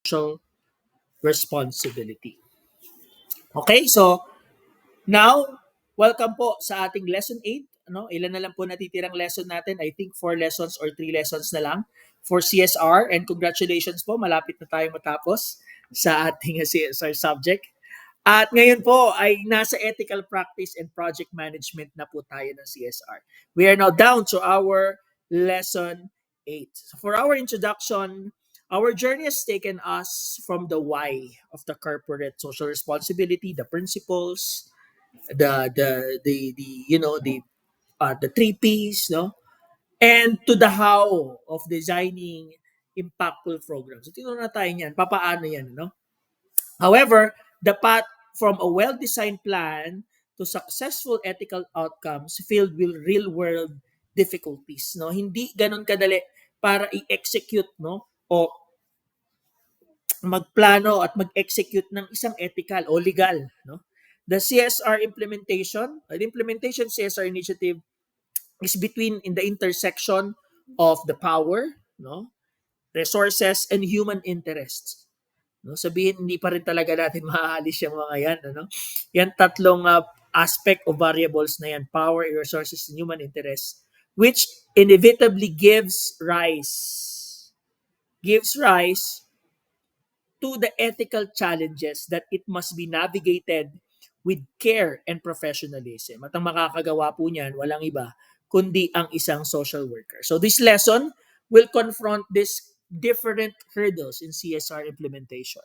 social responsibility. Okay, so now, welcome po sa ating lesson 8. Ilan na lang po natitirang lesson natin? I think 4 lessons or 3 lessons na lang for CSR. And congratulations po, malapit na tayo matapos sa ating CSR subject. At ngayon po ay nasa ethical practice and project management na po tayo ng CSR. We are now down to our lesson 8. So for our introduction, our journey has taken us from the why of the corporate social responsibility, the principles, the 3 P's, no, and to the how of designing impactful programs. So tinuro na tayo niyan, papaano yan, no? However, the path from a well-designed plan to successful ethical outcomes filled with real-world difficulties, no? Hindi ganun kadali para i-execute, no, o magplano at mag-execute ng isang ethical o legal, no? The CSR implementation, the implementation CSR initiative is between in the intersection of the power, no, resources and human interests. No, sabihin hindi pa rin talaga natin maaalis yung mga yan, ano? Yan tatlong aspect o variables na yan, power, resources and human interests, which inevitably gives rise to the ethical challenges that it must be navigated with care and professionalism. At ang makakagawa po niyan, walang iba, kundi ang isang social worker. So this lesson will confront these different hurdles in CSR implementation.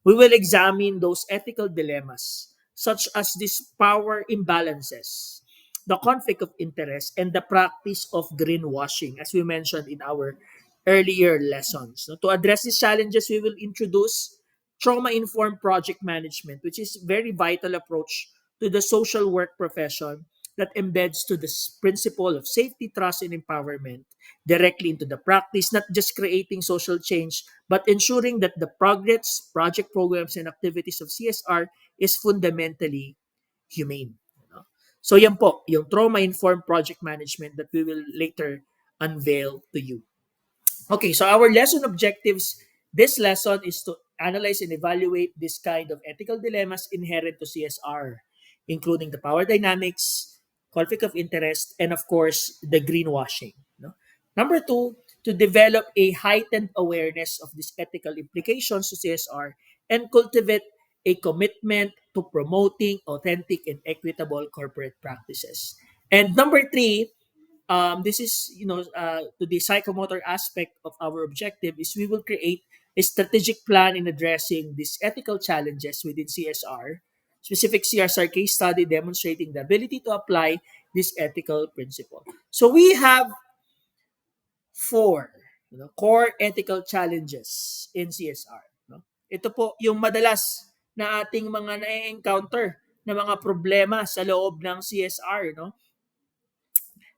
We will examine those ethical dilemmas, such as these power imbalances, the conflict of interest, and the practice of greenwashing, as we mentioned in our earlier lessons. So to address these challenges, we will introduce trauma-informed project management, which is a very vital approach to the social work profession that embeds to this principle of safety, trust, and empowerment directly into the practice, not just creating social change, but ensuring that the progress, project programs, and activities of CSR is fundamentally humane. So yan po, yung trauma-informed project management that we will later unveil to you. Okay, so our lesson objectives this lesson is to analyze and evaluate this kind of ethical dilemmas inherent to CSR, including the power dynamics, conflict of interest, and of course, the greenwashing. No? Number 2, to develop a heightened awareness of these ethical implications to CSR and cultivate a commitment to promoting authentic and equitable corporate practices. And number 3, this is to the psychomotor aspect of our objective is we will create a strategic plan in addressing these ethical challenges within CSR, specific CSR case study demonstrating the ability to apply this ethical principle. So we have 4 core ethical challenges in CSR. No? Ito po yung madalas na ating mga na-encounter na mga problema sa loob ng CSR. No?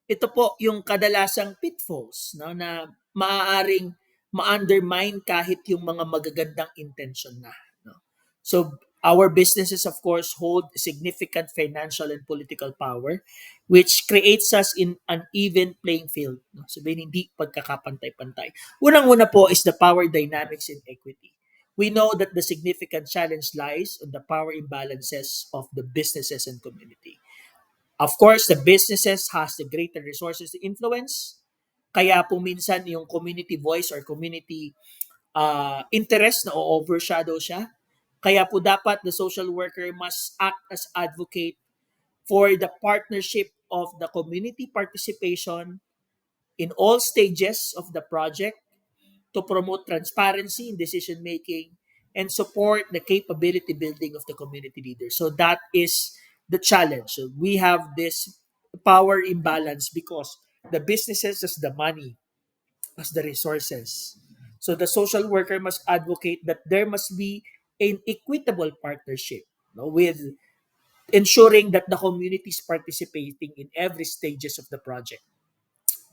Ito po yung kadalasang pitfalls, no, na maaaring ma-undermine kahit yung mga magagandang intention na. No? So our businesses of course hold significant financial and political power which creates us in an even playing field. No? Sabihin hindi pagkakapantay-pantay. Unang-una po is the power dynamics in equity. We know that the significant challenge lies on the power imbalances of the businesses and community. Of course, the businesses has the greater resources to influence. Kaya po minsan yung community voice or community interest na overshadow siya. Kaya po dapat the social worker must act as advocate for the partnership of the community participation in all stages of the project to promote transparency in decision making and support the capability building of the community leaders. So that is the challenge. So we have this power imbalance because the businesses has the money, has the resources. So the social worker must advocate that there must be an equitable partnership, with ensuring that the community is participating in every stages of the project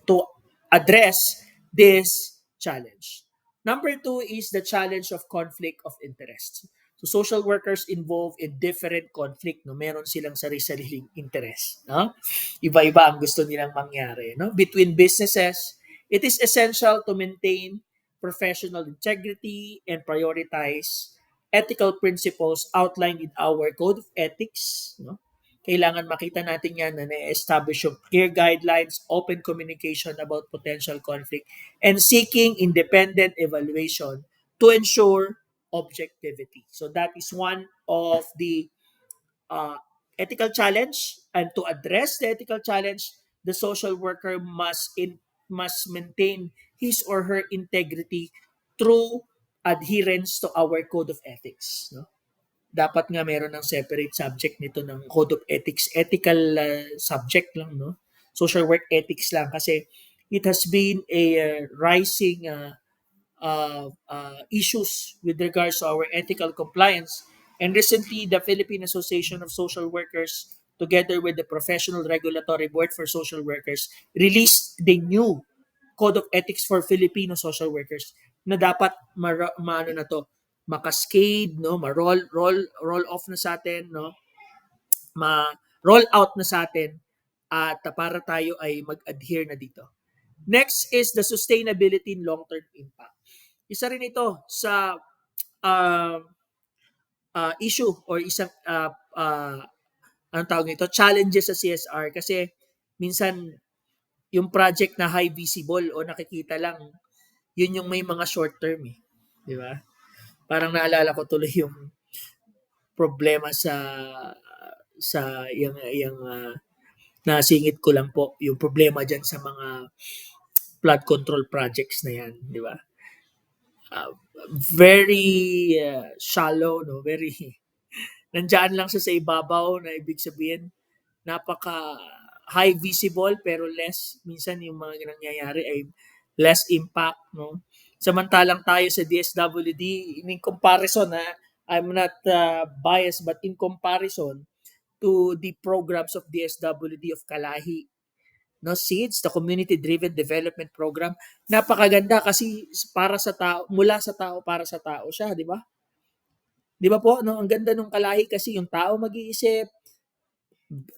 to address this challenge. Number 2 is the challenge of conflict of interest. So social workers involved in different conflict, no, meron silang sarili-sariling interest, no? Iba-iba ang gusto nilang mangyari, no? Between businesses, it is essential to maintain professional integrity, and prioritize ethical principles outlined in our code of ethics. No? Kailangan makita natin yan na na-establish yung clear guidelines, open communication about potential conflict, and seeking independent evaluation to ensure objectivity. So that is one of the uh, ethical challenge, and to address the ethical challenge, the social worker must maintain his or her integrity through adherence to our code of ethics, no? Dapat nga meron ng separate subject nito ng code of ethics, ethical subject lang, no? Social work ethics lang, kasi it has been a rising issues with regards to our ethical compliance. And recently, the Philippine Association of Social Workers, together with the Professional Regulatory Board for Social Workers, released the new Code of Ethics for Filipino Social Workers na dapat maano na to, makascade, no, roll off na sa atin, no, ma roll out na sa atin, at para tayo ay mag-adhere na dito. Next is the sustainability and long-term impact. Isa rin ito sa uh, issue or isang anong tawag nito, challenges sa CSR, kasi minsan yung project na high visible o nakikita lang, yun yung may mga short term eh. Di ba? Parang naalala ko tuloy yung problema sa yung nasingit ko lang po yung problema diyan sa mga flood control projects na yan, di ba? Uh, very shallow, no? Very nandiyan lang siya sa ibabaw, na ibig sabihin napaka high visible pero less, minsan yung mga nangyayari ay less impact, no? Samantalang tayo sa DSWD, in comparison, I'm not biased, but in comparison to the programs of DSWD of Kalahi, no, SEEDS, the Community Driven Development Program, napakaganda kasi para sa tao, mula sa tao para sa tao siya, di ba? Di ba po, no? Ang ganda nung Kalahi kasi yung tao mag-iisip,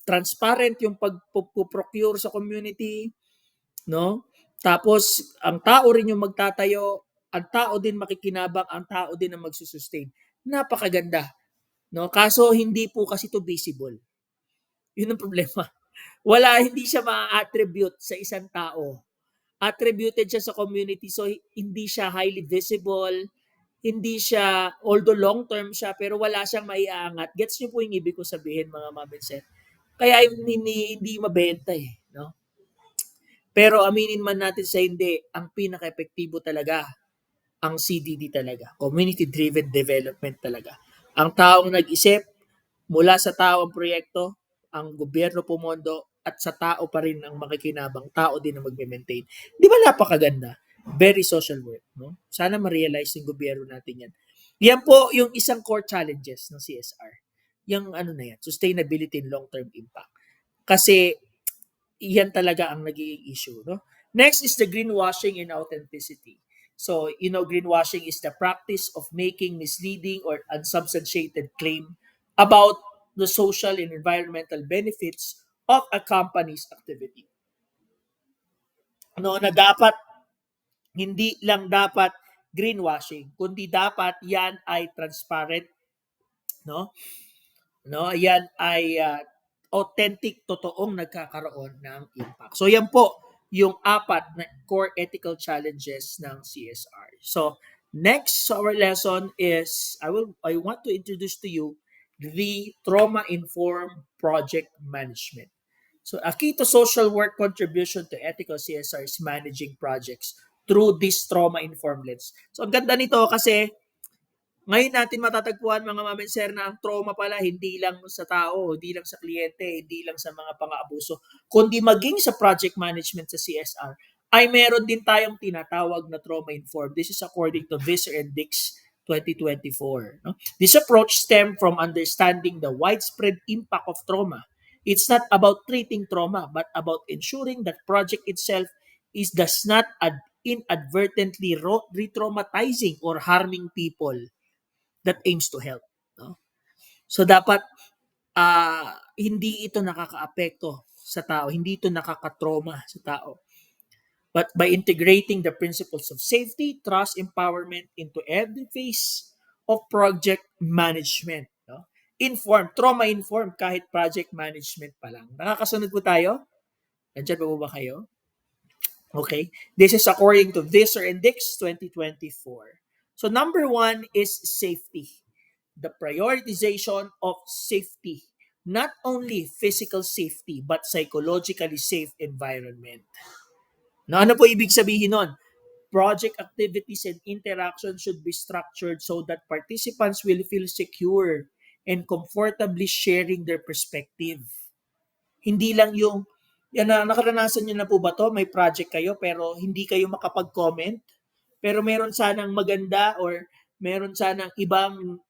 transparent yung pag-procure sa community, no? Tapos ang tao rin yung magtatayo, ang tao din makikinabang, ang tao din ang magsusustain. Napakaganda, no? Kaso hindi po kasi to visible. Yun ang problema. Hindi siya ma-attribute sa isang tao. Attributed siya sa community, so hindi siya highly visible, hindi siya, although long term siya, pero wala siyang maiangat. Gets niyo po yung ibig ko sabihin, mga mabinset? Kaya hindi mabenta eh, no? Pero aminin man natin sa hindi, ang pinaka-epektibo talaga, ang CDD talaga. Community Driven Development talaga. Ang taong nag-isip, mula sa tao ang proyekto, ang gobyerno pumondo, at sa tao pa rin ang makikinabang, tao din ang magme-maintain. Di ba napakaganda? Very social work, no? Sana ma-realize ng gobyerno natin yan. Yan po yung isang core challenges ng CSR. Yung ano na yan, sustainability and long-term impact. Kasi yan talaga ang nagiging issue, no? Next is the greenwashing and authenticity. So, greenwashing is the practice of making misleading or unsubstantiated claim about the social and environmental benefits of a company's activity. No, na dapat hindi lang dapat greenwashing, kundi dapat yan ay transparent, no? No, yan ay authentic, totoong nagkakaroon ng impact. So yan po yung apat na core ethical challenges ng CSR. So next, so our lesson is I want to introduce to you the trauma informed project management. So a key to social work contribution to ethical CSR is managing projects through this trauma informed lens. So ang ganda nito kasi ngayon natin matatagpuan, mga mamenser, na ang trauma pala hindi lang sa tao, hindi lang sa kliyente, hindi lang sa mga pang-aabuso, kundi maging sa project management sa CSR, ay meron din tayong tinatawag na trauma-informed. This is according to Visser and Dix 2024. No? This approach stemmed from understanding the widespread impact of trauma. It's not about treating trauma, but about ensuring that project itself does not inadvertently re-traumatizing or harming people that aims to help, no? So dapat hindi ito nakakaapekto sa tao, hindi ito nakakatrauma sa tao. but by integrating the principles of safety, trust, empowerment into every phase of project management. No? Informed, trauma-informed kahit project management pa lang. Nakakasunod po tayo? Nandiyan pa po ba kayo? Okay. This is according to Visser Index 2024. So number one is safety. The prioritization of safety. Not only physical safety, but psychologically safe environment. Na ano po ibig sabihin nun? Project activities and interactions should be structured so that participants will feel secure and comfortably sharing their perspective. Hindi lang yung, yan na, nakaranasan nyo na po ba to? May project kayo pero hindi kayo makapag-comment? Pero meron sanang maganda or meron sanang ibang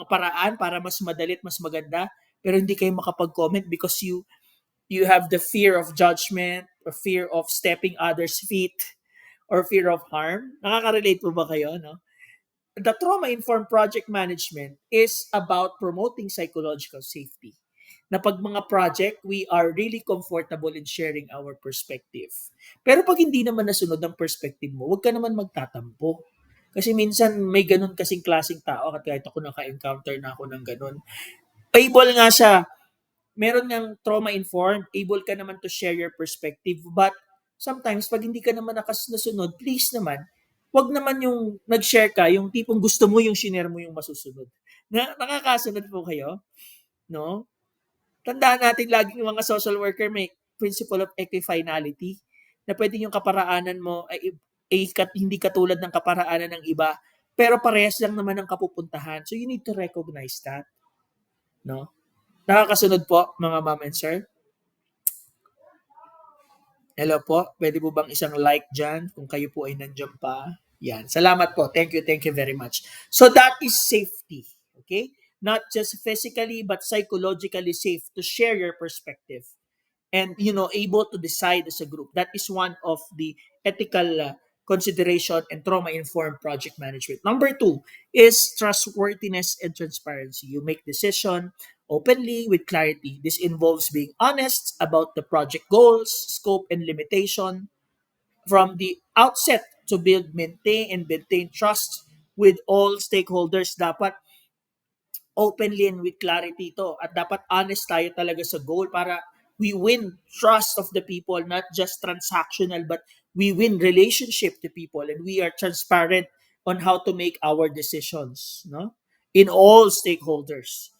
paraan para mas madali at mas maganda pero hindi kayo makapag-comment because you have the fear of judgment or fear of stepping others' feet or fear of harm. Nakaka-relate po ba kayo, no? The trauma-informed project management is about promoting psychological safety. Na pag mga project, we are really comfortable in sharing our perspective. Pero pag hindi naman nasunod ang perspective mo, huwag ka naman magtatampo. Kasi minsan may ganun kasing klaseng tao at kahit ako naka-encounter na ako ng ganun. Able nga siya, meron ngang trauma-informed, able ka naman to share your perspective, but sometimes pag hindi ka naman nasunod, please naman, wag naman yung nag-share ka, yung tipong gusto mo yung share mo yung masusunod. Nakakasunod po kayo? No? Tandaan natin lagi yung mga social worker may principle of equifinality na pwede yung kaparaanan mo ay hindi katulad ng kaparaanan ng iba pero parehas lang naman ang kapupuntahan. So you need to recognize that. No? Nakakasunod po mga ma'am and sir? Hello po, pwede po bang isang like dyan kung kayo po ay nandiyan pa? Yan. Salamat po. Thank you very much. So that is safety. Okay? Not just physically but psychologically safe to share your perspective and able to decide as a group. That is one of the ethical consideration and trauma-informed project management. Number two is trustworthiness and transparency. You make decision openly with clarity. This involves being honest about the project goals, scope, and limitation from the outset to maintain trust with all stakeholders. Dapat openly and with clarity to. At dapat honest tayo talaga sa goal para we win trust of the people, not just transactional, but we win relationship to people and we are transparent on how to make our decisions, no? In all stakeholders.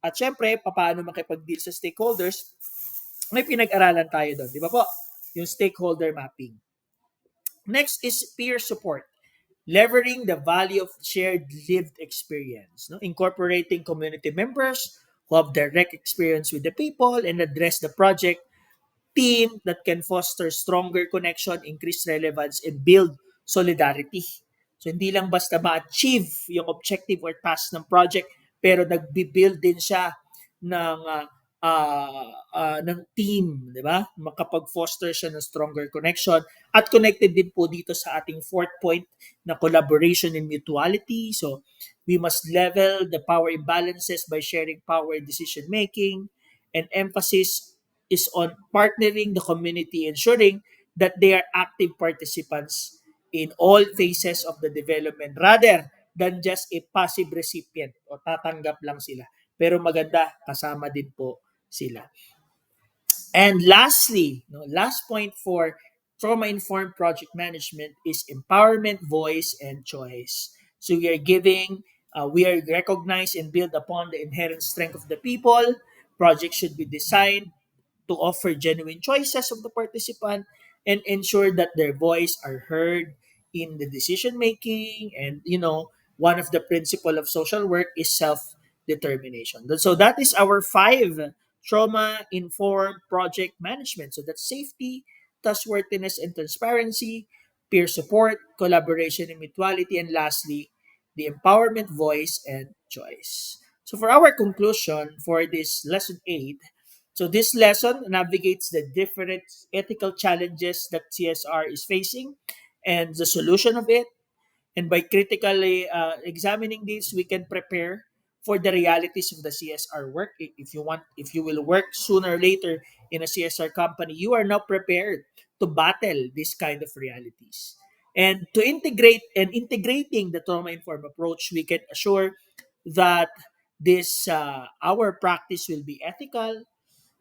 At syempre, paano makipag-deal sa stakeholders, may pinag-aralan tayo doon. Di ba po? Yung stakeholder mapping. Next is peer support. Leveraging the value of shared lived experience, no? Incorporating community members who have direct experience with the people and address the project team that can foster stronger connection, increase relevance, and build solidarity. So hindi lang basta ma-achieve yung objective or task ng project, pero nagbi-build din siya ng ng team, di ba? Makapag-foster siya ng stronger connection at connected din po dito sa ating fourth point na collaboration and mutuality. So we must level the power imbalances by sharing power decision making and emphasis is on partnering the community, ensuring that they are active participants in all phases of the development rather than just a passive recipient o tatanggap lang sila. Pero maganda, kasama din po sila. And lastly, last point for trauma-informed project management is empowerment, voice, and choice. So we are recognized and build upon the inherent strength of the people. Projects should be designed to offer genuine choices of the participant and ensure that their voice are heard in the decision making. And one of the principle of social work is self determination. So that is our five trauma informed project management. So that's safety, trustworthiness and transparency, peer support, collaboration and mutuality, and lastly, the empowerment, voice, and choice. So for our conclusion for this lesson 8, so this lesson navigates the different ethical challenges that CSR is facing and the solution of it. And by critically examining this, we can prepare for the realities of the CSR work. If you will work sooner or later in a CSR company, you are now prepared to battle this kind of realities. And to integrating the trauma-informed approach, we can assure that this our practice will be ethical,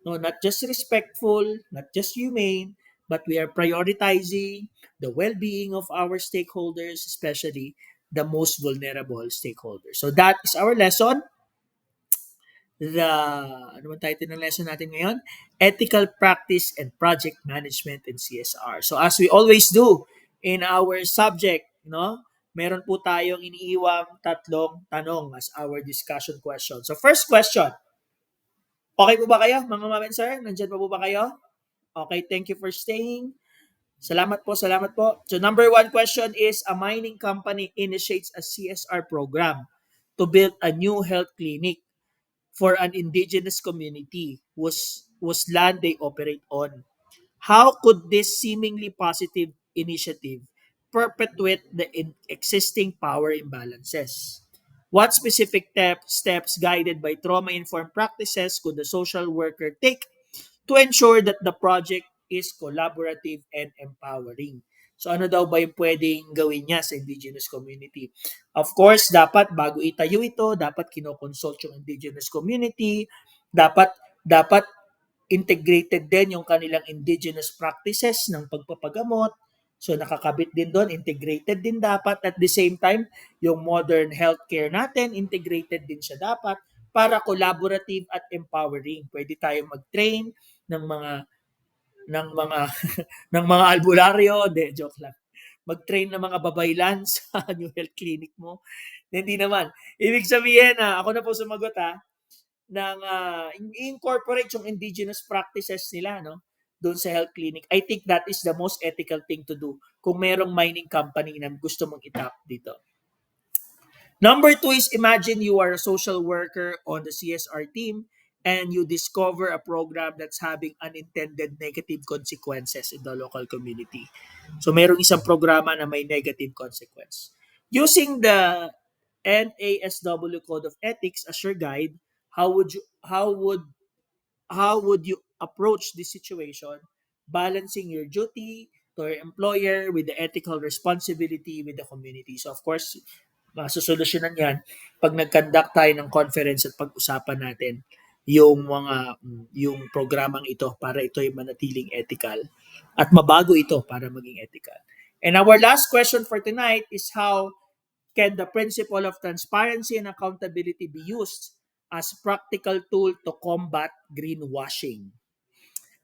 no, not just respectful, not just humane, but we are prioritizing the well-being of our stakeholders, especially the most vulnerable stakeholders. So that is our lesson. The ano man title ng lesson natin ngayon? Ethical Practice and Project Management in CSR. So as we always do in our subject, no? Meron po tayong iniiwang tatlong tanong as our discussion question. So first question, okay po ba kayo, mga ma'am and sir? Nandiyan pa po ba kayo? Okay, thank you for staying. Salamat po, salamat po. So number one question is, a mining company initiates a CSR program to build a new health clinic for an indigenous community whose land they operate on. How could this seemingly positive initiative perpetuate the existing power imbalances? What specific steps guided by trauma-informed practices could the social worker take to ensure that the project is collaborative and empowering? So ano daw ba yung pwedeng gawin niya sa indigenous community? Of course, dapat bago itayo ito, dapat kinoconsult yung indigenous community, dapat integrated din yung kanilang indigenous practices ng pagpapagamot. So nakakabit din doon, integrated din dapat. At the same time, yung modern healthcare natin, integrated din siya dapat para collaborative at empowering. Pwede tayong mag-train ng mga ng mga albularyo, de joke lang. Mag-train ng mga babaylan sa new health clinic mo. Hindi naman. Ibig sabihin ako na po sumagot ng incorporate yung indigenous practices nila, no? Doon sa health clinic. I think that is the most ethical thing to do kung merong mining company na gusto mong itap dito. Number two is, imagine you are a social worker on the CSR team and you discover a program that's having unintended negative consequences in the local community. So merong isang programa na may negative consequence. Using the NASW Code of Ethics as your guide, how would you approach this situation, balancing your duty to your employer with the ethical responsibility with the community? So of course, masusolusyonan yan pag nag-conduct tayo ng conference at pag-usapan natin yung programang ito para ito ay manatiling ethical at mabago ito para maging ethical. And our last question for tonight is, how can the principle of transparency and accountability be used as practical tool to combat greenwashing?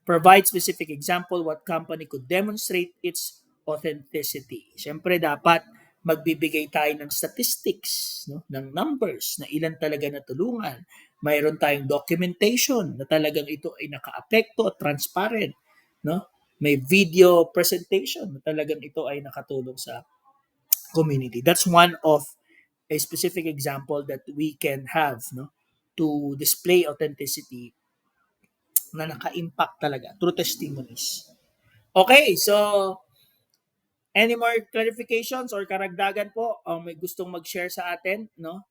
Provide specific example what company could demonstrate its authenticity. Siyempre dapat magbibigay tayo ng statistics, no? Ng numbers na ilan talaga natulungan. Mayroon tayong documentation na talagang ito ay nakaapekto at transparent, no? May video presentation na talagang ito ay nakatulong sa community. That's one of a specific example that we can have, no, to display authenticity na naka-impact talaga through testimonies. Okay, so any more clarifications or karagdagan po may gustong mag-share sa atin, no?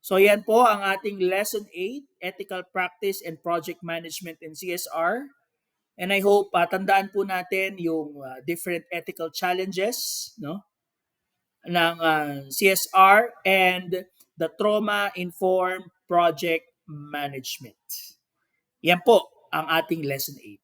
So yan po ang ating lesson 8, ethical practice and project management in CSR. And I hope tandaan po natin yung different ethical challenges, no, ng CSR and the trauma-informed project management. Yan po ang ating lesson 8.